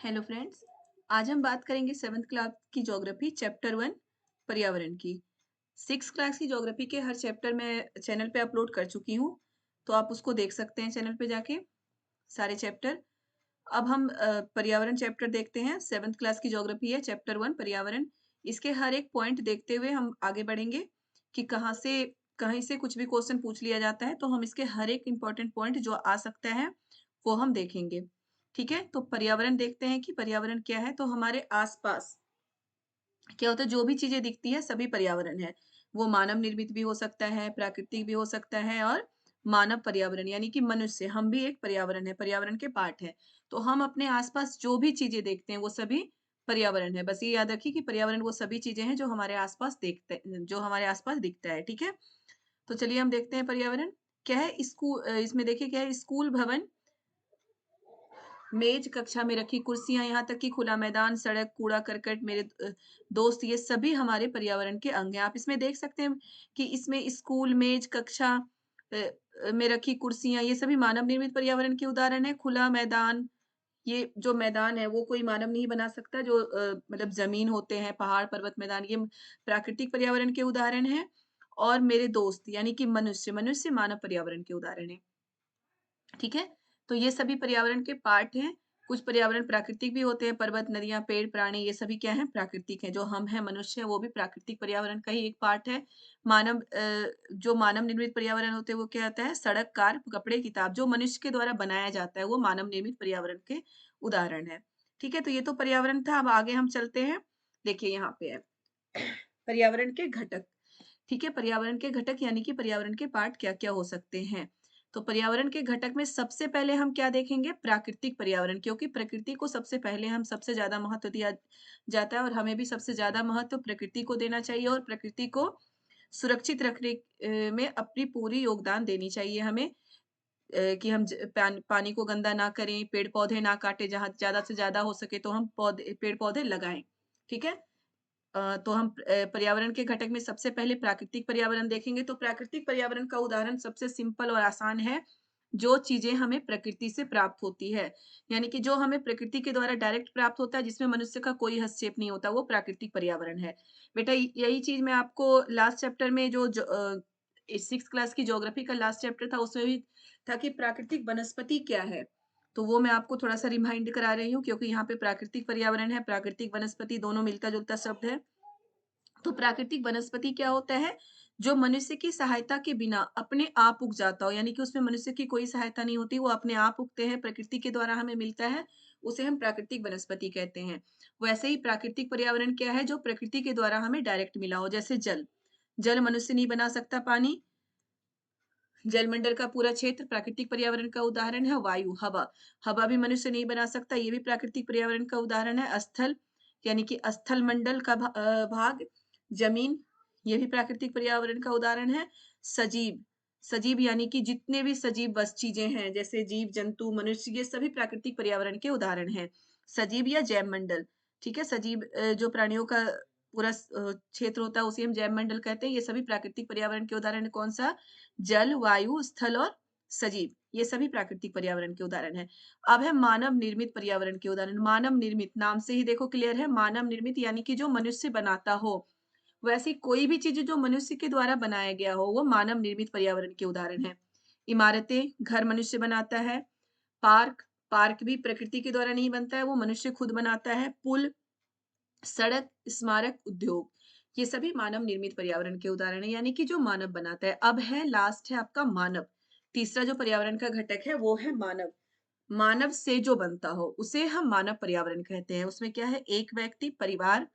Hello friends. आज हम बात करेंगे सेवन्थ क्लास की ज्योग्राफी चैप्टर 1 पर्यावरण की। सिक्स क्लास की ज्योग्राफी के हर चैप्टर मैं चैनल पे अपलोड कर चुकी हूँ, तो आप उसको देख सकते हैं चैनल पे जाके सारे चैप्टर। अब हम पर्यावरण चैप्टर देखते हैं। सेवन्थ क्लास की ज्योग्राफी है चैप्टर 1 पर्यावरण। इसके हर एक पॉइंट देखते हुए हम आगे बढ़ेंगे कि कहीं से कुछ भी क्वेश्चन पूछ लिया जाता है तो हम इसके हर एक इंपॉर्टेंट पॉइंट जो आ सकता है वो हम देखेंगे। ठीक है, तो पर्यावरण देखते हैं कि पर्यावरण क्या है। तो हमारे आसपास क्या होता है, जो भी चीजें दिखती है सभी पर्यावरण है। वो मानव निर्मित भी हो सकता है, प्राकृतिक भी हो सकता है, और मानव पर्यावरण यानी कि मनुष्य, हम भी एक पर्यावरण है, पर्यावरण के पार्ट है। तो हम अपने आसपास जो भी चीजें देखते हैं वो सभी पर्यावरण है। बस ये याद रखिए कि पर्यावरण वो सभी चीजें हैं जो हमारे आसपास दिखता है। ठीक है, तो चलिए हम देखते हैं पर्यावरण क्या है। इसमें देखिए क्या है, स्कूल भवन, मेज, कक्षा में रखी कुर्सियां, यहाँ तक कि खुला मैदान, सड़क, कूड़ा करकट, मेरे दोस्त, ये सभी हमारे पर्यावरण के अंग हैं। आप इसमें देख सकते हैं कि इसमें स्कूल, मेज, कक्षा में रखी कुर्सियां, ये सभी मानव निर्मित पर्यावरण के उदाहरण है। खुला मैदान, ये जो मैदान है वो कोई मानव नहीं बना सकता। जो मतलब जमीन होते हैं, पहाड़, पर्वत, मैदान, ये प्राकृतिक पर्यावरण के उदाहरण है। और मेरे दोस्त यानी कि मनुष्य मानव पर्यावरण के उदाहरण है। ठीक है, तो ये सभी पर्यावरण के पार्ट हैं। कुछ पर्यावरण प्राकृतिक भी होते हैं, पर्वत, नदियां, पेड़, प्राणी, ये सभी क्या है, प्राकृतिक है। जो हम हैं, मनुष्य है, वो भी प्राकृतिक पर्यावरण का ही एक पार्ट है। जो मानव निर्मित पर्यावरण होते हैं वो क्या होता है, सड़क, कार, कपड़े, किताब, जो मनुष्य के द्वारा बनाया जाता है वो मानव निर्मित पर्यावरण के उदाहरण है। ठीक है, तो ये तो पर्यावरण था। अब आगे हम चलते हैं। देखिए यहाँ पे है पर्यावरण के घटक। ठीक है, पर्यावरण के घटक यानी कि पर्यावरण के पार्ट क्या क्या हो सकते हैं। तो पर्यावरण के घटक में सबसे पहले हम क्या देखेंगे, प्राकृतिक पर्यावरण, क्योंकि प्रकृति को सबसे पहले हम सबसे ज्यादा महत्व दिया जाता है और हमें भी सबसे ज्यादा महत्व प्रकृति को देना चाहिए और प्रकृति को सुरक्षित रखने में अपनी पूरी योगदान देनी चाहिए हमें। कि हम पानी को गंदा ना करें, पेड़ पौधे ना काटें, जहाँ ज्यादा से ज्यादा हो सके तो हम पेड़ पौधे लगाएं। ठीक है, तो हम पर्यावरण के घटक में सबसे पहले प्राकृतिक पर्यावरण देखेंगे। तो प्राकृतिक पर्यावरण का उदाहरण सबसे सिंपल और आसान है, जो चीजें हमें प्रकृति से प्राप्त होती है, यानी कि जो हमें प्रकृति के द्वारा डायरेक्ट प्राप्त होता है, जिसमें मनुष्य का कोई हस्तक्षेप नहीं होता, वो प्राकृतिक पर्यावरण है। बेटा यही चीज मैं आपको लास्ट चैप्टर में जो सिक्स क्लास की ज्योग्राफी का लास्ट चैप्टर था उसमें भी था कि प्राकृतिक वनस्पति क्या है। तो वो मैं आपको थोड़ा सा रिमाइंड करा रही हूँ, क्योंकि यहाँ पे प्राकृतिक पर्यावरण है, प्राकृतिक वनस्पति दोनों मिलता जुलता शब्द है। तो प्राकृतिक वनस्पति क्या होता है, जो मनुष्य की सहायता के बिना अपने आप उग जाता हो, यानी कि उसमें मनुष्य की कोई सहायता नहीं होती, वो अपने आप उगते हैं, प्रकृति के द्वारा हमें मिलता है, उसे हम प्राकृतिक वनस्पति कहते हैं। वैसे ही प्राकृतिक पर्यावरण क्या है, जो प्रकृति के द्वारा हमें डायरेक्ट मिला हो, जैसे जल। जल मनुष्य नहीं बना सकता, पानी, जलमंडल का पूरा क्षेत्र प्राकृतिक पर्यावरण का उदाहरण है। वायु, हवा, हवा भी मनुष्य नहीं बना सकता, ये भी प्राकृतिक पर्यावरण का उदाहरण है। स्थल यानी कि स्थल मंडल का भाग, जमीन, ये भी प्राकृतिक पर्यावरण का उदाहरण है। सजीव, सजीव यानी कि जितने भी सजीव बस चीजें हैं, जैसे जीव जंतु, मनुष्य, ये सभी प्राकृतिक पर्यावरण के उदाहरण हैं। सजीव या जैव मंडल। ठीक है, सजीव जो प्राणियों का पूरा क्षेत्र होता है उसे हम जैव मंडल कहते हैं। ये सभी प्राकृतिक पर्यावरण के उदाहरण है। कौन सा, जल, वायु, स्थल और सजीव, ये सभी प्राकृतिक पर्यावरण के उदाहरण हैं। अब है मानव निर्मित पर्यावरण के उदाहरण। मानव निर्मित, नाम से ही देखो क्लियर है, मानव निर्मित यानी कि जो मनुष्य बनाता हो। वैसी कोई भी चीज जो मनुष्य के द्वारा बनाया गया हो वो मानव निर्मित पर्यावरण के उदाहरण है। इमारतें, घर मनुष्य बनाता है। पार्क, पार्क भी प्रकृति के द्वारा नहीं बनता है, वो मनुष्य खुद बनाता है। पुल, सड़क, स्मारक, उद्योग, ये सभी मानव निर्मित पर्यावरण के उदाहरण है, यानी कि जो मानव बनाता है। अब है लास्ट है आपका मानव। तीसरा जो पर्यावरण का घटक है वो है मानव। मानव से जो बनता हो उसे हम मानव पर्यावरण कहते हैं। उसमें क्या है, एक व्यक्ति, परिवार,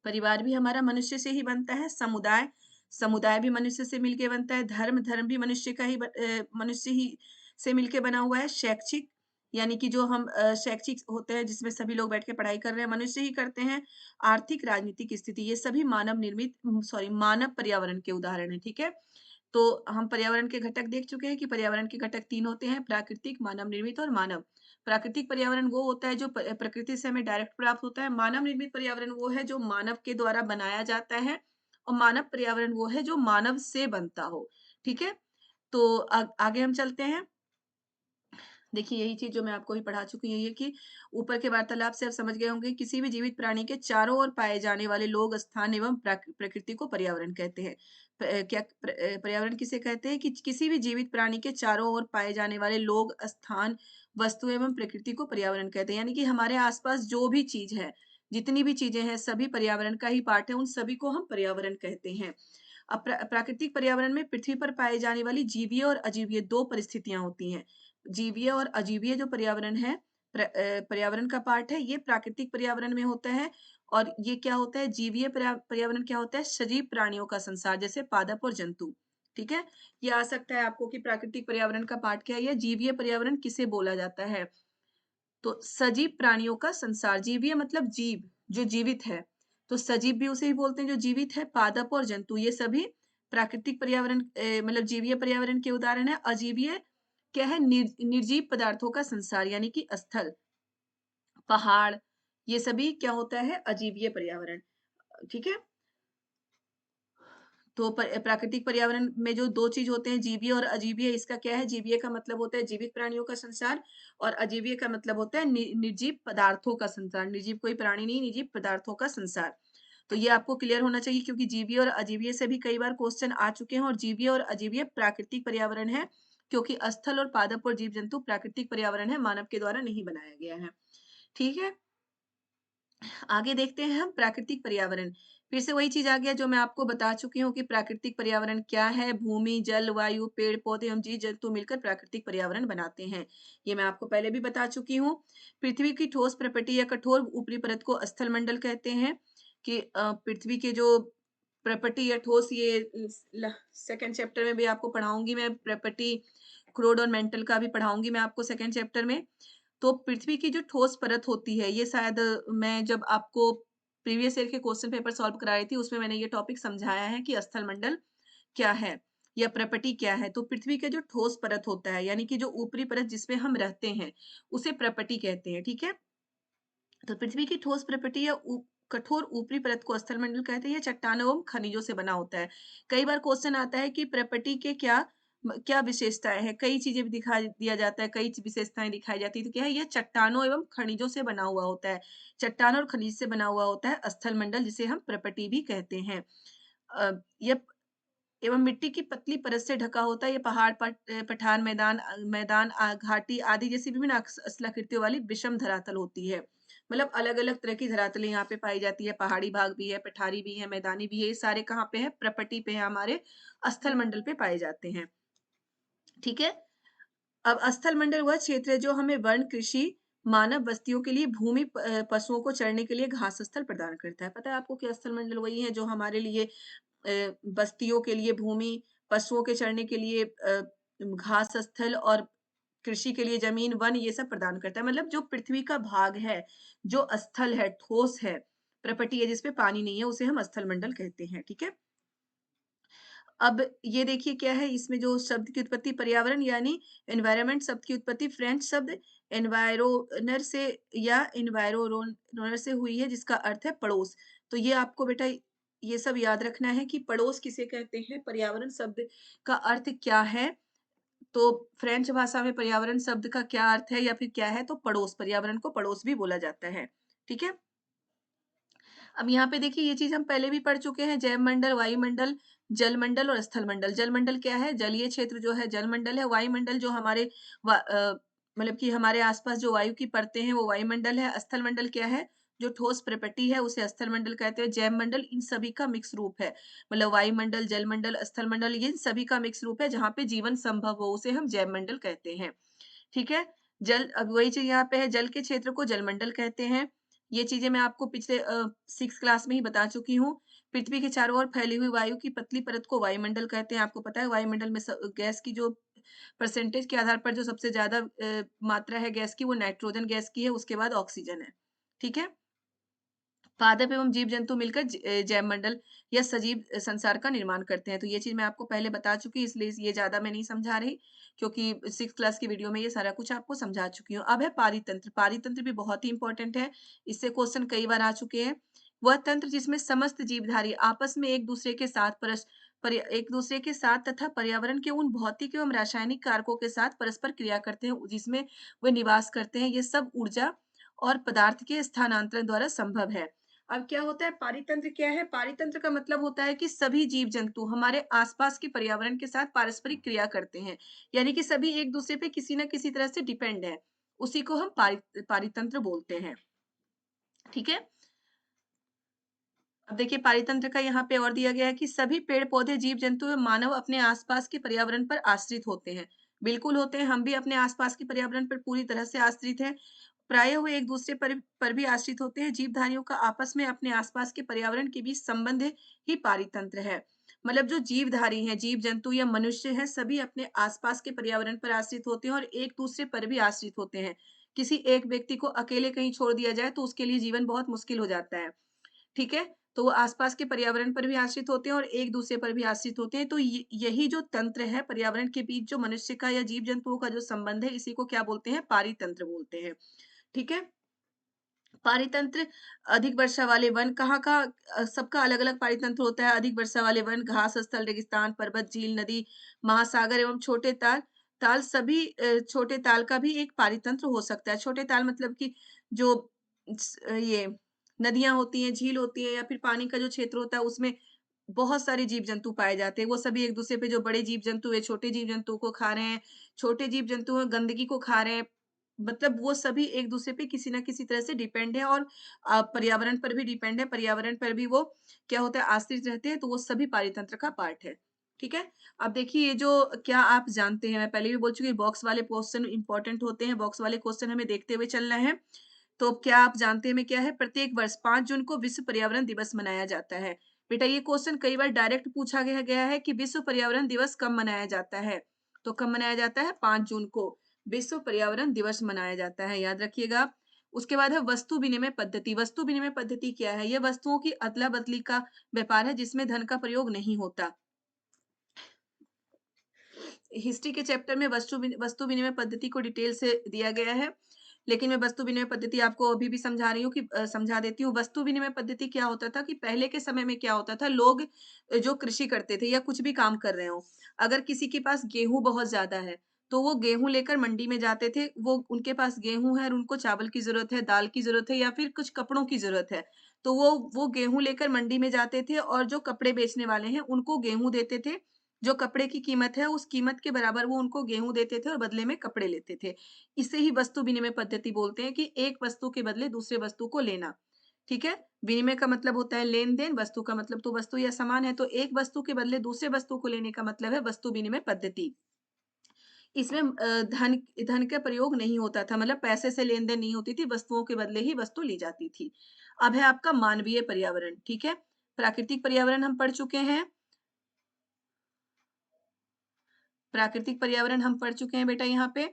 परिवार भी हमारा मनुष्य से ही बनता है। समुदाय, समुदाय भी मनुष्य से मिलके बनता है। धर्म, धर्म भी मनुष्य का ही मनुष्य ही से मिलके बना हुआ है। शैक्षिक यानी कि जो हम शैक्षिक होते हैं जिसमें सभी लोग बैठ के पढ़ाई कर रहे हैं, मनुष्य ही करते हैं। आर्थिक, राजनीतिक स्थिति, ये सभी मानव निर्मित मानव पर्यावरण के उदाहरण है। ठीक है, तो हम पर्यावरण के घटक देख चुके हैं कि पर्यावरण के घटक तीन होते हैं, प्राकृतिक, मानव निर्मित और मानव। प्राकृतिक पर्यावरण वो होता है जो प्रकृति से हमें डायरेक्ट प्राप्त होता है। मानव निर्मित पर्यावरण वो है जो मानव के द्वारा बनाया जाता है। और मानव पर्यावरण वो है जो मानव से बनता हो। ठीक है, तो आगे हम चलते हैं। देखिए यही चीज़ जो मैं आपको भी पढ़ा चुकी हूँ, ये कि ऊपर के वार्तालाप से आप समझ गए होंगे, किसी भी जीवित प्राणी के चारों ओर पाए जाने वाले लोग, स्थान एवं प्रकृति को पर्यावरण कहते हैं। पर्यावरण किसे कहते हैं? कि किसी भी जीवित प्राणी के चारों ओर पाए जाने वाले लोग, स्थान, वस्तु एवं प्रकृति को पर्यावरण कहते हैं। यानी कि हमारे आस-पास जो भी चीज़ है, जितनी भी चीज़ें हैं, सभी पर्यावरण का ही पार्ट है, उन सभी को हम पर्यावरण कहते हैं। अब प्राकृतिक पर्यावरण में पृथ्वी पर पाए जाने वाली जीवीय और अजीवीय 2 परिस्थितियाँ होती हैं। जीवीय और अजीवीय जो पर्यावरण है, पर्यावरण का पार्ट है, ये प्राकृतिक पर्यावरण में होता है। और ये क्या होता है, जीवीय पर्यावरण क्या होता है, सजीव प्राणियों का संसार, जैसे पादप और जंतु। ठीक है? ये आ सकता है आपको कि प्राकृतिक पर्यावरण का पार्ट क्या है, या जीवीय पर्यावरण किसे बोला जाता है। तो सजीव प्राणियों का संसार, जीवीय मतलब जीव, जो जीवित है। तो सजीव भी उसे ही बोलते हैं जो जीवित है। पादप और जंतु, ये सभी प्राकृतिक पर्यावरण मतलब जीवीय पर्यावरण के उदाहरण है। अजीवीय क्या है, निर्जीव पदार्थों का संसार, यानी कि स्थल, पहाड़, ये सभी क्या होता है, अजीवीय पर्यावरण। ठीक है? तो प्राकृतिक पर्यावरण में जो 2 चीज़ होते हैं, जीवीय और अजीवीय, इसका क्या है, जीवीय का मतलब होता है जीवित प्राणियों का संसार, और अजीवीय का मतलब होता है निर्जीव पदार्थों का संसार। निर्जीव कोई प्राणी नहीं, निर्जीव पदार्थों का संसार। तो ये आपको क्लियर होना चाहिए, क्योंकि जीवीय और अजीवीय से भी कई बार क्वेश्चन आ चुके हैं, और जीवीय और अजीवीय प्राकृतिक पर्यावरण है, क्योंकि स्थल और पादप और जीव-जंतु प्राकृतिक पर्यावरण है, मानव के द्वारा नहीं बनाया गया है। ठीक है? आगे देखते हैं हम प्राकृतिक पर्यावरण। फिर से वही चीज़ आ गया जो मैं आपको बता चुकी हूँ कि प्राकृतिक पर्यावरण क्या है? भूमि, जल, वायु, पेड़-पौधे एवं जीव-जंतु मिलकर प्राकृतिक पर्यावरण बनाते हैं। ये मैं आपको पहले भी बता चुकी हूँ। पृथ्वी की ठोस प्रकृति या कठोर ऊपरी परत को स्थल मंडल कहते हैं। कि पृथ्वी के जो प्रॉपर्टी या ठोस, ये सेकंड चैप्टर में भी आपको पढ़ाऊँगी मैं, प्रॉपर्टी, क्रोड और मेंटल का भी पढ़ाऊँगी मैं आपको सेकंड चैप्टर में। तो पृथ्वी की जो ठोस परत होती है, ये शायद मैं जब आपको प्रीवियस ईयर के क्वेश्चन पेपर सॉल्व करा रही थी, उसमें मैंने ये टॉपिक समझाया है कि स्थल मंडल क्या है या प्रपटी क्या है। तो पृथ्वी का जो ठोस परत होता है, यानी कि जो ऊपरी परत जिसमें हम रहते हैं, उसे प्रपटी कहते हैं। ठीक है? तो पृथ्वी की ठोस प्रपटी या कठोर ऊपरी परत को स्थल मंडल कहते हैं। ये चट्टानों एवं खनिजों से बना होता है। कई बार क्वेश्चन आता है कि प्रपटी के क्या विशेषताएं हैं, कई चीजें भी दिखा दिया जाता है, कई विशेषताएं दिखाई जाती है। तो क्या है, ये चट्टानों एवं खनिजों से बना हुआ होता है। चट्टान और खनिज से बना हुआ होता है स्थल मंडल, जिसे हम प्रपटी भी कहते हैं। यह एवं मिट्टी की पतली परत से ढका होता है। ये पहाड़, पठार, घाटी आदि जैसी विभिन्न स्थलाकृतियों वाली विषम धरातल होती है। मतलब अलग-अलग तरह की धरातलें यहाँ पे पाई जाती है। पहाड़ी भाग भी है, पठारी भी है, मैदानी भी है। ये सारे कहाँ पे है? प्रपटी पे है, हमारे स्थल मंडल पे पाए जाते हैं। ठीक है? अब स्थल मंडल वह क्षेत्र है जो हमें वन, कृषि, मानव बस्तियों के लिए भूमि, पशुओं को चरने के लिए घास स्थल प्रदान करता है। पता है आपको कि स्थल मंडल वही है जो हमारे लिए बस्तियों के लिए भूमि, पशुओं के चरने के लिए घास स्थल, और कृषि के लिए जमीन, वन, ये सब प्रदान करता है। मतलब जो पृथ्वी का भाग है, जो स्थल है, ठोस है, प्रपटी है, जिसपे पानी नहीं है, उसे हम स्थल मंडल कहते हैं। ठीक है? अब ये देखिए क्या है, इसमें जो शब्द की उत्पत्ति, पर्यावरण यानी एनवायरनमेंट शब्द की उत्पत्ति फ्रेंच शब्द एनवायरोनर से या एनवायरोनर से हुई है, जिसका अर्थ है पड़ोस। तो ये आपको बेटा ये सब याद रखना है कि पड़ोस किसे कहते हैं, पर्यावरण शब्द का अर्थ क्या है। तो फ्रेंच भाषा में पर्यावरण शब्द का क्या अर्थ है या फिर क्या है, तो पड़ोस, पर्यावरण को पड़ोस भी बोला जाता है। ठीक है? अब यहाँ पे देखिए ये चीज़ हम पहले भी पढ़ चुके हैं, जैवमंडल, वायुमंडल, जलमंडल और स्थलमंडल। जलमंडल क्या है? जलीय क्षेत्र जो है जलमंडल है। वायुमंडल जो हमारे मतलब कि हमारे आसपास जो वायु की परतें हैं, वो वायुमंडल है। स्थलमंडल क्या है? जो ठोस प्रकृति है, उसे स्थलमंडल कहते हैं। जैवमंडल इन सभी का मिक्स रूप है। मतलब वायुमंडल, जलमंडल, स्थलमंडल, ये इन सभी का मिक्स रूप है, जहाँ पे जीवन संभव हो, उसे हम जैवमंडल कहते हैं। ठीक है? जल, अब वही चीज़ यहाँ पे है, जल के क्षेत्र को जलमंडल कहते हैं। ये चीज़ें मैं आपको पिछले 6th क्लास में ही बता चुकी हूँ। पृथ्वी के चारों ओर फैली हुई वायु की पतली परत को वायुमंडल कहते हैं। आपको पता है वायुमंडल में गैस की जो परसेंटेज के आधार पर जो सबसे ज़्यादा मात्रा है गैस की, वो नाइट्रोजन गैस की है, उसके बाद ऑक्सीजन है। ठीक है? पादप एवं जीव-जंतु मिलकर जैवमंडल या सजीव संसार का निर्माण करते हैं। तो ये चीज़ मैं आपको पहले बता चुकी, इसलिए ये ज़्यादा मैं नहीं समझा रही, क्योंकि 6th क्लास की वीडियो में ये सारा कुछ आपको समझा चुकी हूँ। अब है पारितंत्र। पारितंत्र भी बहुत ही इंपॉर्टेंट है। इससे क्वेश्चन कई बार आ चुके हैं। वह तंत्र जिसमें समस्त जीवधारी आपस में एक दूसरे के साथ एक दूसरे के साथ तथा पर्यावरण के उन भौतिक एवं रासायनिक कारकों के साथ परस्पर क्रिया करते हैं जिसमें वे निवास करते हैं। ये सब ऊर्जा और पदार्थ के स्थानांतरण द्वारा संभव है। अब क्या होता है पारितंत्र क्या है? पारितंत्र का मतलब होता है कि सभी जीव जंतु हमारे आसपास के पर्यावरण के साथ पारस्परिक क्रिया करते हैं। यानी कि सभी एक दूसरे पे किसी न किसी तरह से डिपेंड है। उसी को हम पारितंत्र बोलते हैं। ठीक है? अब देखिए पारितंत्र का यहाँ पे और दिया गया है कि सभी पेड़-पौधे, जीव-जंतु एवं मानव अपने आसपास के पर्यावरण पर आश्रित होते हैं। बिल्कुल होते हैं, हम भी अपने आसपास के पर्यावरण पर पूरी तरह से आश्रित हैं। प्रायः वो एक-दूसरे पर भी आश्रित होते हैं। जीवधारियों का आपस में अपने आसपास के पर्यावरण के बीच संबंध ही पारितंत्र है। मतलब जो जीवधारी हैं, जीव-जंतु या मनुष्य हैं, सभी अपने आसपास के पर्यावरण पर आश्रित होते हैं और एक-दूसरे पर भी आश्रित होते हैं। किसी एक व्यक्ति को अकेले कहीं छोड़ दिया जाए तो उसके लिए जीवन बहुत मुश्किल हो जाता है। ठीक है? तो वो आसपास के पर्यावरण पर भी आश्रित होते हैं और एक-दूसरे पर भी आश्रित होते हैं। तो यही जो तंत्र है पर्यावरण के बीच जो मनुष्य का या जीव-जंतुओं का जो संबंध है, इसी को क्या बोलते हैं? पारितंत्र बोलते हैं। ठीक है? पारितंत्र अधिक वर्षा वाले वन कहाँ-कहाँ सबका अलग-अलग पारितंत्र होता है। अधिक वर्षा वाले वन, घास स्थल, रेगिस्तान, पर्वत, झील, नदी, महासागर एवं छोटे ताल ताल सभी छोटे ताल का भी एक पारितंत्र हो सकता है। छोटे ताल मतलब कि जो ये नदियाँ होती हैं, झील होती है या फिर पानी का जो क्षेत्र होता है उसमें बहुत सारे जीव-जंतु पाए जाते हैं। वो सभी एक-दूसरे पे जो बड़े जीव-जंतु हैं, छोटे जीव-जंतु को खा रहे हैं, छोटे जीव-जंतु हैं, गंदगी को खा रहे हैं। मतलब वो सभी एक-दूसरे पे किसी न किसी तरह से डिपेंड है और पर्यावरण पर भी डिपेंड है। पर्यावरण पर भी वो क्या होता है आश्रित रहते हैं, तो वो सभी पारितंत्र का पार्ट है। ठीक है? अब देखिए ये जो क्या आप जानते हैं, मैं पहले भी बोल चुकी हूँ बॉक्स वाले क्वेश्चन इम्पोर्टेंट होते हैं। बॉक्स वाले क्वेश्चन हमें देखते हुए चलना है। तो क्या आप जानते हैं में क्या है? प्रत्येक वर्ष 5 जून को विश्व पर्यावरण दिवस मनाया जाता है। बेटा ये क्वेश्चन कई बार डायरेक्ट पूछा गया गया है कि विश्व पर्यावरण दिवस कब मनाया जाता है? तो कब मनाया जाता है? 5 जून को विश्व पर्यावरण दिवस मनाया जाता है, याद रखिएगा। उसके बाद है वस्तु विनिमय पद्धति। वस्तु विनिमय पद्धति क्या है? ये वस्तुओं की अदला-बदली का व्यापार है जिसमें धन का प्रयोग नहीं होता। हिस्ट्री के चैप्टर में वस्तु विनिमय पद्धति को डिटेल से दिया गया है। लेकिन मैं वस्तु विनिमय पद्धति आपको अभी भी समझा रही हूँ कि समझा देती हूँ। वस्तु विनिमय पद्धति क्या होता था कि पहले के समय में क्या होता था लोग जो कृषि करते थे या कुछ भी काम कर रहे हों, अगर किसी के पास गेहूँ बहुत ज़्यादा है, तो वो गेहूँ लेकर मंडी में जाते थे। वो उनके पास गेहूँ है और उनको चावल की ज़रूरत है, दाल की ज़रूरत है या फिर कुछ कपड़ों की ज़रूरत है। तो वो गेहूँ लेकर मंडी में जाते थे और जो कपड़े बेचने वाले हैं, उनको गेहूँ देते थे। जो कपड़े की कीमत है, उस कीमत के बराबर वो उनको गेहूँ देते थे और बदले में कपड़े लेते थे। इसे ही वस्तु विनिमय पद्धति बोलते हैं कि एक वस्तु के बदले दूसरे वस्तु को लेना। ठीक है? विनिमय का मतलब होता है लेन-देन, वस्तु का मतलब तो वस्तु या सामान है, तो एक वस्तु के बदले दूसरे वस्तु को लेने का मतलब है वस्तु विनिमय पद्धति। इसमें धन धन का प्रयोग नहीं होता था, मतलब पैसे से लेन-देन नहीं होती थी, वस्तुओं के बदले ही वस्तु ली जाती थी। अब है आपका मानवीय पर्यावरण, ठीक है? प्राकृतिक पर्यावरण हम पढ़ चुके हैं। प्राकृतिक पर्यावरण हम पढ़ चुके हैं बेटा यहाँ पे।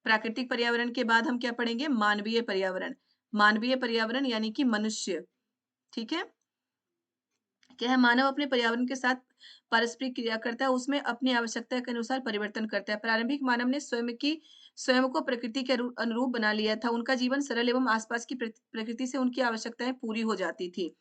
प्राकृतिक पर्यावरण के बाद हम क्या पढ़ेंगे? मानवीय पर्यावरण। मानवीय पर्यावरण यानी कि मनुष्य, ठीक है? क्या है मानव अपने पर्यावरण के साथ पारस्परिक क्रिया करता है, उसमें अपनी आवश्यकता के अनुसार परिवर्तन करता है। प्रारंभिक मानव ने स्वयं को प्रकृति के अनुरूप बना लिया था। उनका जीवन सरल एवं आसपास की प्रकृति से उनकी आवश्यकताएँ पूरी हो जाती थी।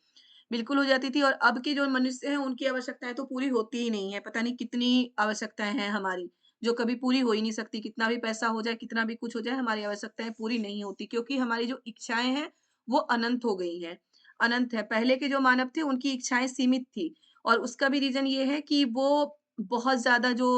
बिल्कुल हो जाती थी और अब के जो मनुष्य हैं उनकी आवश्यकताएँ तो पूरी होती ही नहीं है। पता नहीं कितनी आवश्यकताएँ हैं हमारी, जो कभी पूरी हो ही नहीं सकती। कितना भी पैसा हो जाए, कितना भी कुछ हो जाए, हमारी आवश्यकताएँ पूरी नहीं होती क्योंकि हमारी जो इच्छाएँ हैं, वो अनंत हो गई हैं। अनंत है। पहले के जो मानव थे उनकी इच्छाएँ सीमित थी और उसका भी रीज़न ये है कि वो बहुत ज़्यादा जो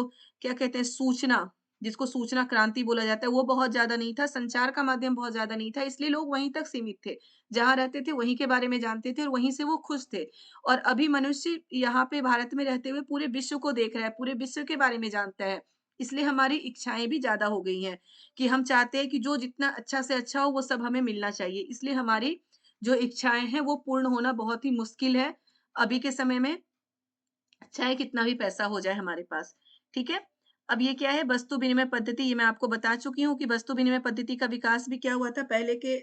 क्या कहते हैं सूचना, जिसको सूचना क्रांति बोला जाता है, वो बहुत ज़्यादा नहीं था, संचार का माध्यम बहुत ज़्यादा नहीं था, इसलिए लोग वहीं तक सीमित थे। जहाँ रहते थे वहीं के बारे में जानते थे और वहीं से वो खुश थे। और अभी मनुष्य यहाँ पे भारत में रहते हुए पूरे विश्व को देख रहा है, पूरे विश्व के बारे में जानता है। इसलिए हमारी इच्छाएँ भी ज़्यादा हो गई हैं कि हम चाहते हैं कि जो जितना अच्छा से अच्छा हो वो सब हमें मिलना चाहिए। इसलिए हमारी जो इच्छाएँ हैं वो पूर्ण होना बहुत ही मुश्किल है, अभी के समय में, चाहे कितना भी पैसा हो जाए हमारे पास, ठीक है? अब ये क्या है वस्तु विनिमय पद्धति, ये मैं आपको बता चुकी हूँ कि वस्तु विनिमय पद्धति का विकास भी क्या हुआ था पहले के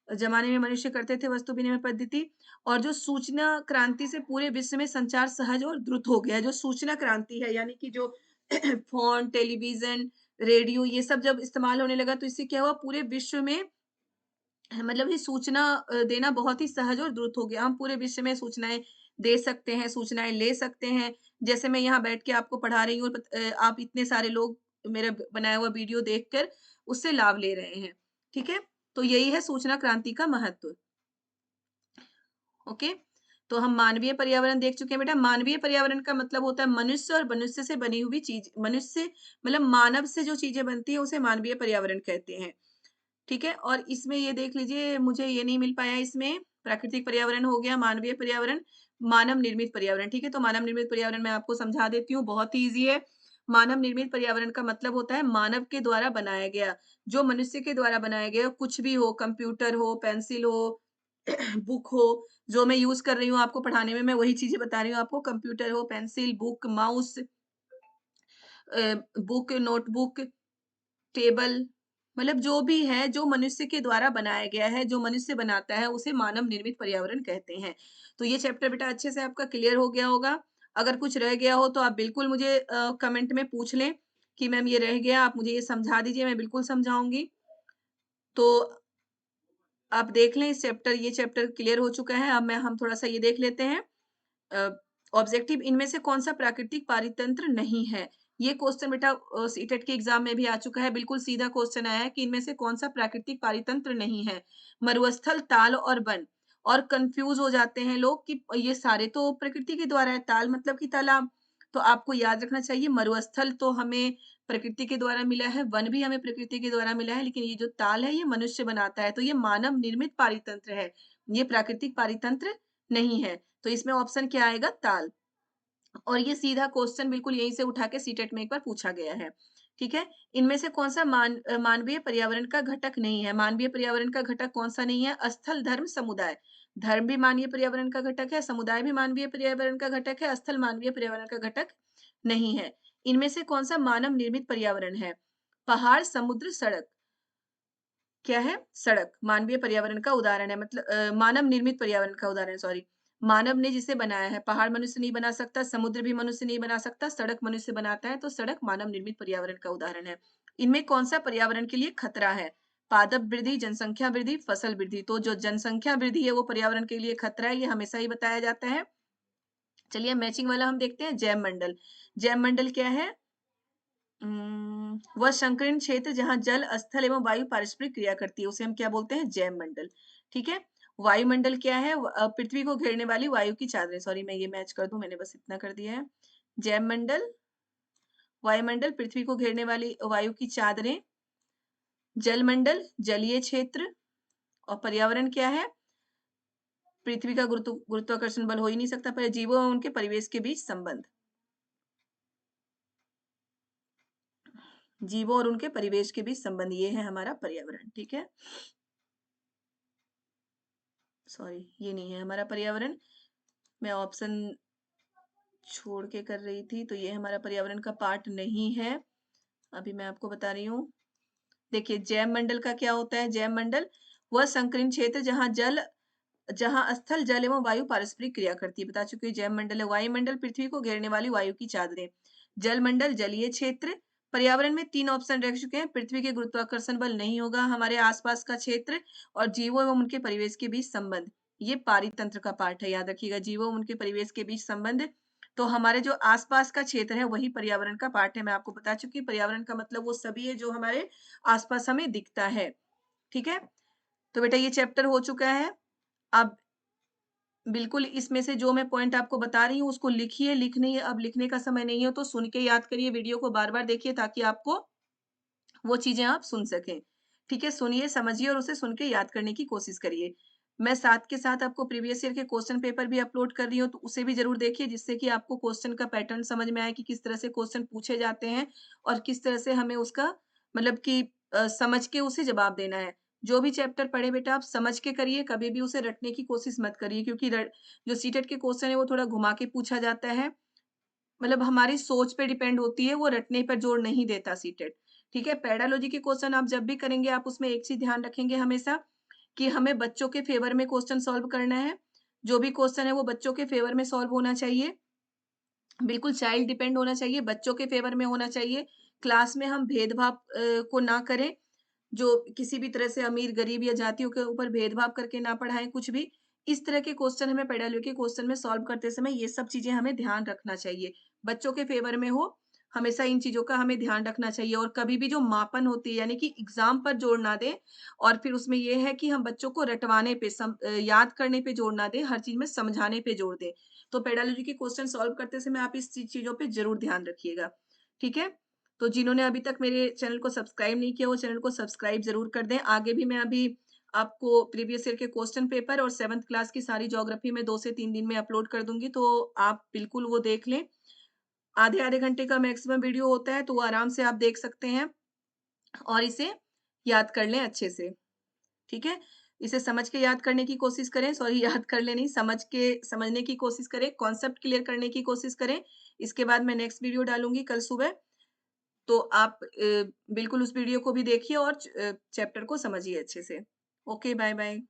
ज़माने में मनुष्य करते थे वस्तु विनिमय पद्धति और जो सूचना क्रांति से पूरे विश्व में संचार सहज और द्रुत हो गया है। जो सूचना क्रांति है यानी कि जो फ़ोन, टेलीविज़न, रेडियो ये सब जब इस्तेमाल होने लगा तो इससे क्या हुआ पूरे विश्व में मतलब ये सूचना देना बहुत ही सहज और द्रुत हो गया। हम पूरे विश्व में सूचनाएँ दे सकते हैं, सूचनाएँ ले सकते हैं। जैसे मैं यहाँ बैठ के आपको पढ़ा रही हूँ और आप इतने सारे लोग मेरा बनाया हुआ वीडियो देखकर उससे लाभ ले रहे हैं। ठीक है? तो यही है सूचना क्रांति का महत्व। ओके? तो हम मानवीय पर्यावरण देख चुके हैं बेटा। मानवीय पर्यावरण का मतलब होता है मनुष्य और मनुष्य से बनी हुई चीज़, मनुष्य मतलब मानव से जो चीज़ें बनती हैं उसे मानवीय पर्यावरण कहते हैं। ठीक है? और इसमें ये देख लीजिए, मुझे ये नहीं मिल पाया इसमें, प्राकृतिक पर्यावरण हो गया, मानवीय पर्यावरण, मानव निर्मित पर्यावरण। ठीक है? तो मानव निर्मित पर्यावरण मैं आपको समझा देती हूँ, बहुत ही ईज़ी है। मानव निर्मित पर्यावरण का मतलब होता है मानव के द्वारा बनाया गया, जो मनुष्य के द्वारा बनाया गया कुछ भी हो, कंप्यूटर हो, पेंसिल हो, बुक हो, जो मैं यूज़ कर रही हूँ आपको पढ़ाने में, मैं वही चीज़ें बता रही हूँ आपको, कंप्यूटर हो, pencil, book, mouse, book, notebook, table, मतलब जो भी है, जो मनुष्य के द्वारा बनाया गया है, जो मनुष्य बनाता है, उसे मानव निर्मित पर्यावरण कहते हैं। तो ये चैप्टर बेटा अच्छे से आपका क्लियर हो गया होगा। अगर कुछ रह गया हो तो आप बिल्कुल मुझे कमेंट में पूछ लें कि मैम ये रह गया, आप मुझे ये समझा दीजिए, मैं बिल्कुल समझाऊँगी। तो आप देख लें इस चैप्टर ये चैप्टर क्लियर हो चुका है। अब मैं हम थोड़ा-सा ये देख लेते हैं। अ, ऑब्जेक्टिव इनमें से कौन-सा प्राकृतिक पारितंत्र नहीं है? ये क्वेश्चन बेटा सीटेट के एग्ज़ाम में भी आ चुका है, बिल्कुल सीधा क्वेश्चन आया है कि इनमें से कौन-सा प्राकृतिक पारितंत्र नहीं है? मरुस्थल, ताल और वन। और कन्फ्यूज़ हो जाते हैं लोग कि ये सारे तो प्रकृति के द्वारा है, ताल मतलब कि तालाब। तो आपको याद रखना चाहिए मरुस्थल तो हमें प्रकृति के द्वारा मिला है, वन भी हमें प्रकृति के द्वारा मिला है, लेकिन ये जो ताल है ये मनुष्य बनाता है, तो ये मानव निर्मित पारितंत्र है। ये प्राकृतिक पारितंत्र नहीं है। तो इसमें ऑप्शन क्या आएगा? ताल। और ये सीधा क्वेश्चन बिल्कुल यहीं से उठा के सीटेट में एक बार पूछा गया है। ठीक है? इनमें से कौन-सा मानवीय पर्यावरण का घटक नहीं है? मानवीय पर्यावरण का घटक कौन-सा नहीं है? स्थल, धर्म, समुदाय। धर्म भी मानवीय पर्यावरण का घटक है, समुदाय भी मानवीय पर्यावरण का घटक है, स्थल मानवीय पर्यावरण का घटक नहीं है। इनमें से कौन-सा मानव निर्मित पर्यावरण है? पहाड़, समुद्र, सड़क। क्या है? सड़क, मानवीय पर्यावरण का उदाहरण है, मतलब मानव निर्मित पर्यावरण का उदाहरण, सॉरी। मानव ने जिसे बनाया है, पहाड़ मनुष्य नहीं बना सकता, समुद्र भी मनुष्य नहीं बना सकता, सड़क मनुष्य बनाता है, तो सड़क मानव निर्मित पर्यावरण का उदाहरण है। इनमें कौन-सा पर्यावरण के लिए खतरा है? पादप वृद्धि, जनसंख्या वृद्धि, फसल वृद्धि। तो जो जनसंख्या वृद्धि है, वो पर्यावरण के लिए खतरा है, ये हमेशा ही बताया जाता है। चलिए मैचिंग वाला हम देखते हैं, जैव मंडल। जैव मंडल क्या है? वह संकीर्ण क्षेत्र जहाँ जल, स्थल एवं वायु पारस्परिक क्रिया करती है, उसे हम क्या बोलते हैं? जैव मंडल। ठीक है? वायुमंडल क्या है? पृथ्वी को घेरने वाली वायु की चादरें। सॉरी मैं ये मैच कर दूं, मैंने बस इतना कर दिया है। जैव मंडल, वायुमंडल, पृथ्वी को घेरने वाली वायु की चादरें। जलमंडल, जलीय क्षेत्र। और पर्यावरण क्या है? पृथ्वी का गुरुत्वाकर्षण बल हो ही नहीं सकता, पर जीवों और उनके परिवेश के बीच संबंध। जीवों और उनके परिवेश के बीच संबंध, ये है हमारा पर्यावरण। ठीक है? सॉरी ये नहीं है हमारा पर्यावरण, मैं ऑप्शन छोड़ के कर रही थी, तो ये हमारा पर्यावरण का पार्ट नहीं है। अभी मैं आपको बता रही हूँ। देखिए जैव मंडल का क्या होता है? जैव मंडल वह संकीर्ण क्षेत्र जहाँ स्थल, जल एवं वायु पारस्परिक क्रिया करती है, बता चुकी हूँ। जैव मंडल है। वायुमंडल, पृथ्वी को घेरने वाली वायु की चादरें। जल मंडल, जलीय क्षेत्र। पर्यावरण में 3 ऑप्शन रह चुके हैं। पृथ्वी के गुरुत्वाकर्षण बल नहीं होगा, हमारे आसपास का क्षेत्र और जीवों एवं उनके परिवेश के बीच संबंध। ये पारितंत्र का पार्ट है, याद रखिएगा। जीवों एवं उनके परिवेश के बीच संबंध। तो हमारे जो आसपास का क्षेत्र है वही पर्यावरण का पार्ट है। मैं आपको बता चुकी हूँ, पर्यावरण का मतलब वो सभी है जो हमारे आसपास हमें दिखता है। ठीक है? तो बेटा ये चैप्टर हो चुका है। अब बिल्कुल इसमें से जो मैं पॉइंट आपको बता रही हूँ उसको लिखिए। लिखने अब लिखने का समय नहीं हो तो सुन के याद करिए, वीडियो को बार-बार देखिए ताकि आपको वो चीज़ें आप सुन सकें। ठीक है? सुनिए, समझिए और उसे सुन के याद करने की कोशिश करिए। मैं साथ के साथ आपको प्रीवियस ईयर के क्वेश्चन पेपर भी अपलोड कर रही हूँ, तो उसे भी ज़रूर देखिए जिससे कि आपको क्वेश्चन का पैटर्न समझ में आए कि किस तरह से क्वेश्चन पूछे जाते हैं और किस तरह से हमें उसका मतलब कि समझ के उसे जवाब देना है। जो भी चैप्टर पढ़े बेटा आप समझ के करिए, कभी भी उसे रटने की कोशिश मत करिए, क्योंकि जो सीटेट के क्वेश्चन है वो थोड़ा घुमा के पूछा जाता है। मतलब हमारी सोच पे डिपेंड होती है, वो रटने पर जोर नहीं देता सीटेट। ठीक है? पैडालॉजी के क्वेश्चन आप जब भी करेंगे, आप उसमें एक चीज़ ध्यान रखेंगे हमेशा कि हमें बच्चों के फ़ेवर में क्वेश्चन सॉल्व करना है। जो भी क्वेश्चन है वो बच्चों के फ़ेवर में सॉल्व होना चाहिए। बिल्कुल चाइल्ड डिपेंड होना चाहिए, बच्चों के फ़ेवर में होना चाहिए। क्लास में हम भेदभाव को ना करें। जो किसी भी तरह से अमीर, गरीब या जातियों के ऊपर भेदभाव करके ना पढ़ाएँ कुछ भी। इस तरह के क्वेश्चन हमें पेडालियो के क्वेश्चन में सॉल्व करते समय ये सब चीज़ें हमें ध्यान रखना चाहिए। बच्चों के फ़ेवर में हो, हमेशा इन चीज़ों का हमें ध्यान रखना चाहिए और कभी भी जो मापन होती है यानी कि एग्ज़ाम पर जोर ना दें और फिर उसमें ये है कि हम बच्चों को रटवाने पे याद करने पे जोर ना दें, हर चीज़ में समझाने पे जोर दें। तो पेडालॉजी के क्वेश्चन सॉल्व करते समय आप इस चीज़ों पे ज़रूर ध्यान रखिएगा। ठीक है? तो जिन्होंने अभी तक मेरे चैनल को सब्सक्राइब नहीं किया, वो चैनल को सब्सक्राइब ज़रूर कर दें। आगे भी मैं अभी आपको प्रीवियस ईयर के क्वेश्चन पेपर और 7th क्लास की सारी ज्योग्राफी मैं 2 से 3 दिन में अपलोड कर दूँगी, तो आप बिल्कुल वो देख लें। आधे-आधे घंटे का मैक्सिमम वीडियो होता है, तो वो आराम से आप देख सकते हैं और इसे याद कर लें अच्छे से, ठीक है? इसे समझ के याद करने की कोशिश करें, सॉरी याद कर लें नहीं, समझ के समझने की कोशिश करें, कॉन्सेप्ट क्लियर करने की कोशिश करें। इसके बाद मैं नेक्स्ट वीडियो डालूँगी कल सुबह, तो आप बिल्कुल उस वीडियो को भी देखिए और चैप्टर को समझिए अच्छे से। Okay, bye-bye.